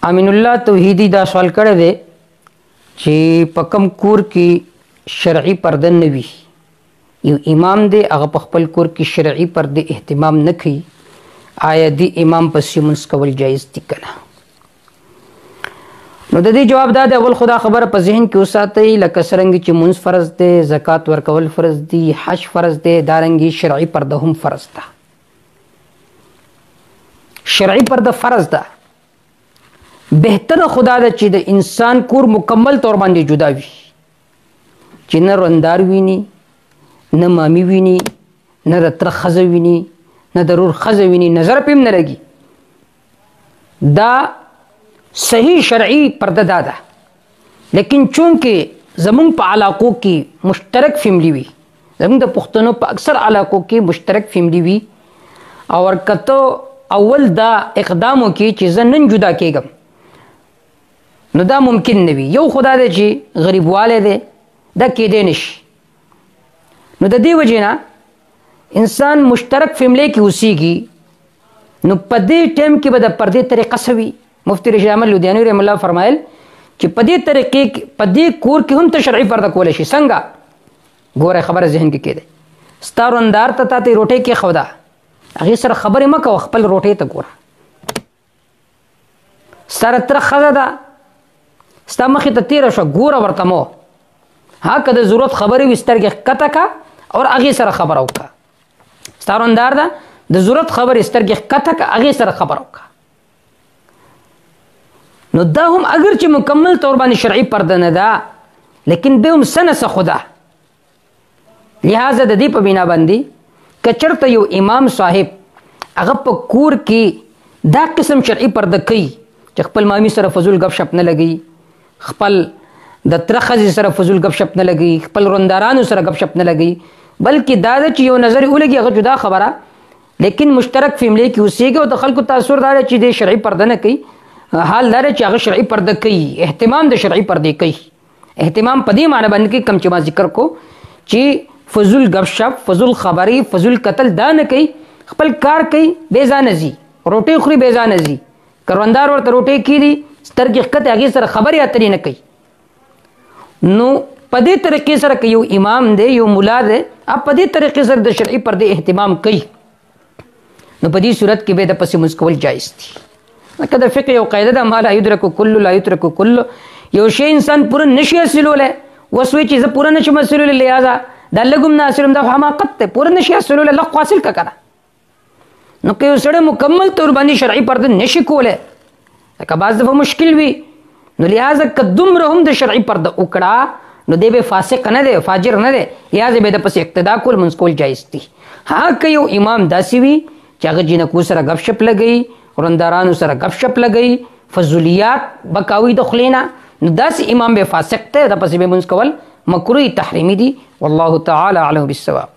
امین الله توحیدی دا سوال کړی دی چې په کوم کور کې شرعي پرده نه وي، یو امام دی هغه په خپل کور کې شرعي پرده اهتمام نه کوي، آیا دی امام پسې لمونځ کول جایز دي که نه؟ نو د دې جواب دا دی، اول خدا خبره په ذهن کې وساتئ لکه څرنګه چې لمونځ فرض دی، زکات ورکول فرض دي، حج فرض دی، دارنګې شرعي پرده هم فرض ده. شرعي پرده فرض ده، بهتره خدا ده چې د انسان کور مکمل طور باندې جدا وي، چې نه رندار ویني، نه مامي ویني، نه د تره ښځه ویني، نه د رور ښځه ویني، نظر پې هم نه لګي. دا صحیح شرعي پرده دا ده. لیکن چونکې زمونږ په علاقو کې مشترک فیملی وي، زمونږ د پښتنو په اکثر علاقو کې مشترک فیملی وي، او ورکته اول دا اقدام وکړي چې زه نن جدا کېږم، نو دا ممکن نه وي. یو خدا دی چې غریبوالی دی، دا کېدی نشي. نو د دې وجې نه انسان مشترک فیملی کې اوسیږي، نو په دې ټایم کې به د پردې طریقه څه وي؟ مفتی رشید احمد لودیانوي رحم الله فرمایل چې په دې طریقې په دې کور کې هم ته شرعي پرده کولی شي. څنګه؟ ګوره خبره ذهن کې کېده، ستا روندار ته تا ته روټۍ کېښوده، هغې سره خبرې مه کوه، خپل روټۍ ته ګوره. ستا تره ښځه ده، ستا مخې ته تېره شوه، ګوره ورته مه. ها که د ضرورت خبرې وي سترګې ښکته کړه او هغې سره خبره وکړه. ستا روندار ده، د ضرورت خبرې سترګې ښکته کړه، هغې سره خبره وکړه. نو دا هم اگر چې مکمل طور باندې شرعي پرده نه ده، لیکن بیا هم څه نه څه خو ده. لہذا د دې په بنا باندې که چېرته یو امام صاحب هغه په کور کې دا قسم شرعي پرده کوي چې خپل مامي سره فضول ګپ شپ نه لګوي، خپل د تره ښځې سره فضول ګپ شپ نه لګوي، خپل روندارانو سره ګپ شپ نه لګوي، بلکې دا ده چې یو نظر ولګي هغه جدا خبره، لیکن مشترک فیملی کې اوسېږي او د خلکو تاثر دا دی چې دی شرعي پرده نه کوي. حال دا دی چې هغه شرعي پرده کوي، اهتمام د شرعي پردې کوي. اهتمام په دې معنی باندې کوي کوم چې ما ذکر کو چې فضول ګپ شپ، فضول خبرې، فضول قتل دا نه کوي، خپل کار کوي، بې ځانه ځي، روټۍ خوري بې ځانه ځي، کروندار ورته روټۍ کېدي سترګې ښکتې هغې سره خبرې اترې نه کوي. نو په دې طریقې سره که یو امام دی، یو ملا دی، په دې طریقې سره د شرعي پردې اهتمام کوي، نو په دې صورت کې به د پسې لمونځ کول جایز دي. لکه د فقه یو قاعده ده، ما لا یدرک کل لا یترک کل. یو شی انسان پوره نشي حاصلولی، اوس وایي چې زه پوره نشم حاصلولی، لہذا دا لږ هم نه حاصلوم، دا حماقت دی، پوره نشي حاصلولی، لږ خو حاصل که که نه. نو که یو سړی مکمل طور باندې شرعي پرده نشي کولی، لکه بعض دفعه مشکل وي، نو لہذا که دومره هم د شرعي پرده وکړه، نو دی به فاسق نه دی، فاجر نه دی، لہذا به د پسې اقتدا کول لمونځ کول جایز دي. ها که یو امام داسې وي چې هغه جینکو سره ګپ شپ لګوي، روندارانو سره ګپ شپ لګوي، فضولیات به کوي د خولې نه، نو داسې امام به فاسق دی، د پسې به لمونځ کول مکروه تحریمي دي. والله تعالی اعلم بالصواب.